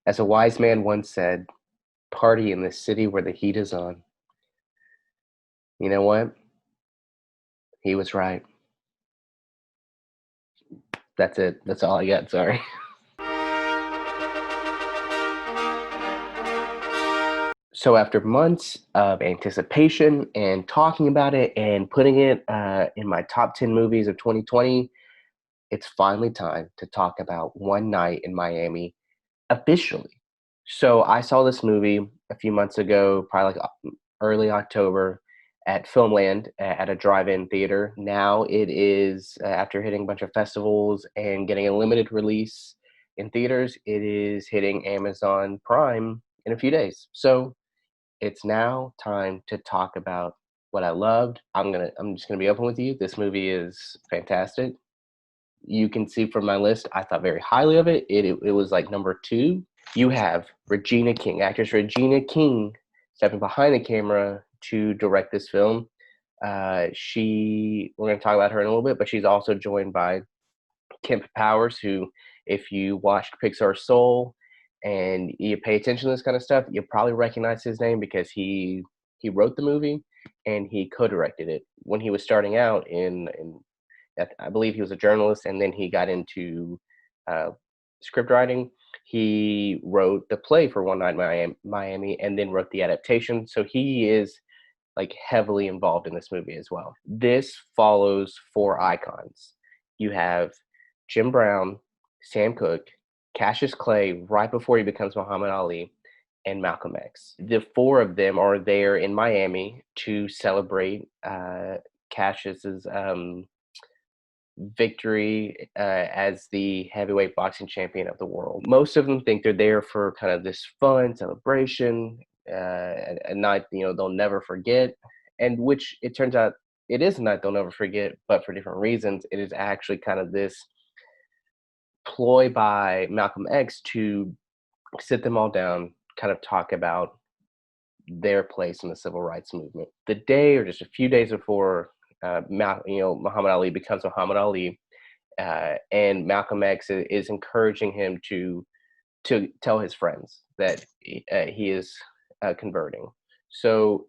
As a wise man once said, party in the city where the heat is on. You know what? He was right. That's it. That's all I got. Sorry. So after months of anticipation and talking about it and putting it in my top 10 movies of 2020, it's finally time to talk about One Night in Miami officially. So I saw this movie a few months ago, probably like early October at Filmland at a drive-in theater. Now it is after hitting a bunch of festivals and getting a limited release in theaters, it is hitting Amazon Prime in a few days. So it's now time to talk about what I loved. I'm just gonna be open with you. This movie is fantastic. You can see from my list, I thought very highly of it. It was like number two. You have Regina King, actress Regina King, stepping behind the camera to direct this film. We're going to talk about her in a little bit, but she's also joined by Kemp Powers, who, if you watched Pixar Soul and you pay attention to this kind of stuff, you'll probably recognize his name because he wrote the movie and he co-directed it when he was starting out in I believe he was a journalist, and then he got into uh, script writing. He wrote the play for One Night in Miami, and then wrote the adaptation. So he is like heavily involved in this movie as well. This follows four icons. You have Jim Brown, Sam Cooke, Cassius Clay right before he becomes Muhammad Ali, and Malcolm X. The four of them are there in Miami to celebrate Cassius's victory as the heavyweight boxing champion of the world. Most of them think they're there for kind of this fun celebration, a night they'll never forget, and which it turns out it is a night they'll never forget, but for different reasons. It is actually kind of this ploy by Malcolm X to sit them all down, kind of talk about their place in the civil rights movement. The day, or just a few days before, Muhammad Ali becomes Muhammad Ali, and Malcolm X is encouraging him to tell his friends that he is converting. So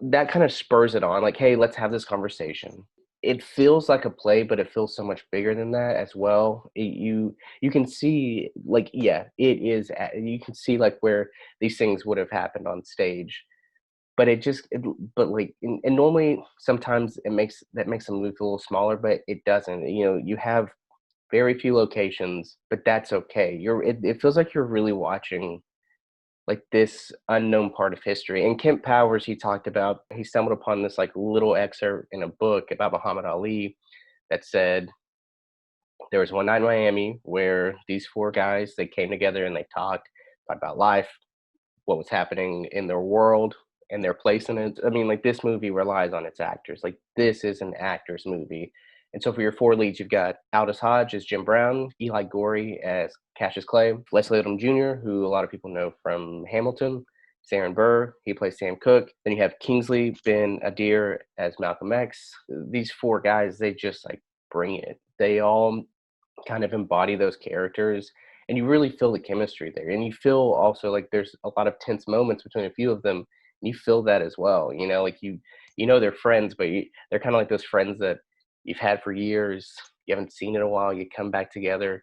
that kind of spurs it on, like, hey, let's have this conversation. It feels like a play, but it feels so much bigger than that as well. You can see, like, yeah, it is. You can see like where these things would have happened on stage, but but like, and normally sometimes that makes a movie a little smaller, but it doesn't. You have very few locations, but that's okay. It feels like you're really watching like this unknown part of history. And Kemp Powers, he stumbled upon this like little excerpt in a book about Muhammad Ali that said there was one night in Miami where these four guys, they came together and they talked about life, what was happening in their world and their place in it. I mean, like, this movie relies on its actors. Like, this is an actor's movie. And so for your four leads, you've got Aldous Hodge as Jim Brown, Eli Gorey as Cassius Clay, Leslie Odom Jr., who a lot of people know from Hamilton, Saren Burr, he plays Sam Cooke. Then you have Kingsley Ben Adir as Malcolm X. These four guys, they just like bring it. They all kind of embody those characters, and you really feel the chemistry there, and you feel also like there's a lot of tense moments between a few of them, and you feel that as well. Like, they're friends, but they're kind of like those friends that you've had for years, you haven't seen in a while, you come back together,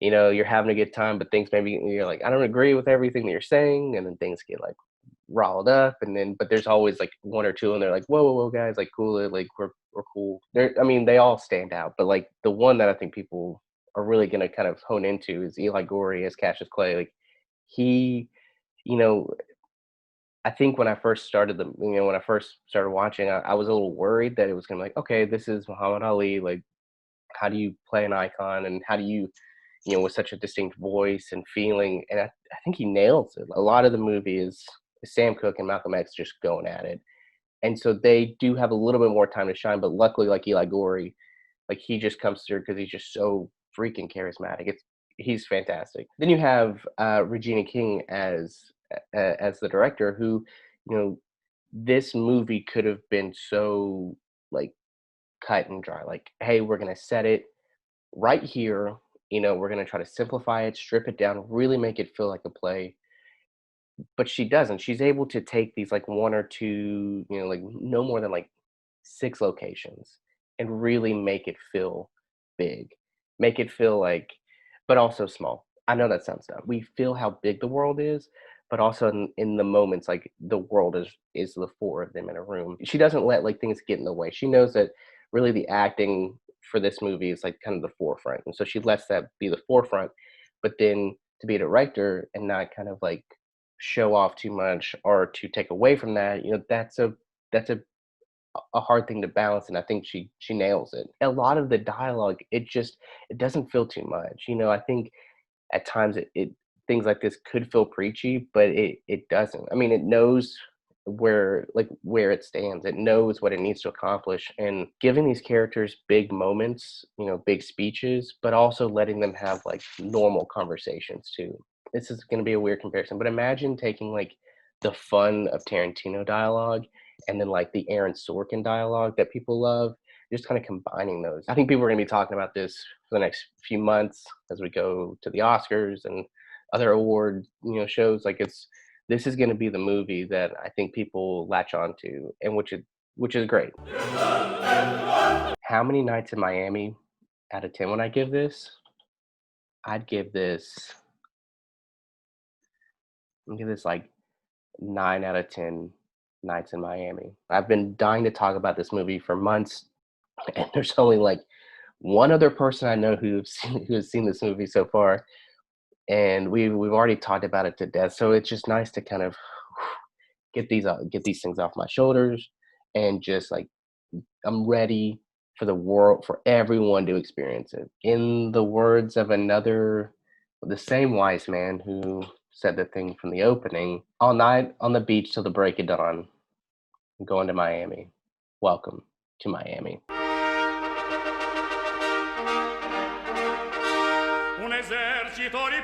you're having a good time, but things, maybe you're like, I don't agree with everything that you're saying, and then things get like riled up, and then but there's always like one or two and they're like, whoa, whoa, whoa, guys, like, cool it, like, we're cool. They all stand out, but like the one that I think people are really going to kind of hone into is Eli Gorey as Cassius Clay. Like, he, you know I think when I first started watching, I was a little worried that it was gonna be like, okay, this is Muhammad Ali, like, how do you play an icon, and how do you, with such a distinct voice and feeling, and I think he nails it. A lot of the movie is Sam Cooke and Malcolm X just going at it, and so they do have a little bit more time to shine, but luckily, like Eli Gorey, like, he just comes through because he's just so freaking charismatic. He's fantastic. Then you have Regina King as the director, who, you know, this movie could have been so, like, cut and dry. Like, hey, we're gonna set it right here we're gonna try to simplify it, strip it down, really make it feel like a play, but she doesn't. She's able to take these, like, 1 or 2, like, no more than, like, 6 locations and really make it feel big. Make it feel like but also small. I know that sounds dumb. We feel how big the world is, but also in the moments, like, the world is the 4 of them in a room. She doesn't let, like, things get in the way. She knows that really the acting for this movie is, like, kind of the forefront, and so she lets that be the forefront, but then to be a director and not kind of, like, show off too much or to take away from that, that's a hard thing to balance, and I think she nails it. A lot of the dialogue, it doesn't feel too much. I think at times it things like this could feel preachy, but it doesn't. I mean, it knows where it stands. It knows what it needs to accomplish, and giving these characters big moments, big speeches, but also letting them have like normal conversations too. This is going to be a weird comparison, but imagine taking like the fun of Tarantino dialogue and then like the Aaron Sorkin dialogue that people love, just kind of combining those. I think people are going to be talking about this for the next few months as we go to the Oscars and other award shows. Like this is going to be the movie that I think people latch on to, and which is great. How many nights in Miami out of 10 would I give this? I'd give this. I'd give this like 9 out of 10 nights in Miami. I've been dying to talk about this movie for months, and there's only like one other person I know who has seen this movie so far, and we've already talked about it to death. So it's just nice to kind of get these things off my shoulders, and just like I'm ready for the world, for everyone to experience it. In the words of the same wise man who said the thing from the opening, all night on the beach till the break of dawn, I'm going to Miami. Welcome to Miami. Un esercito di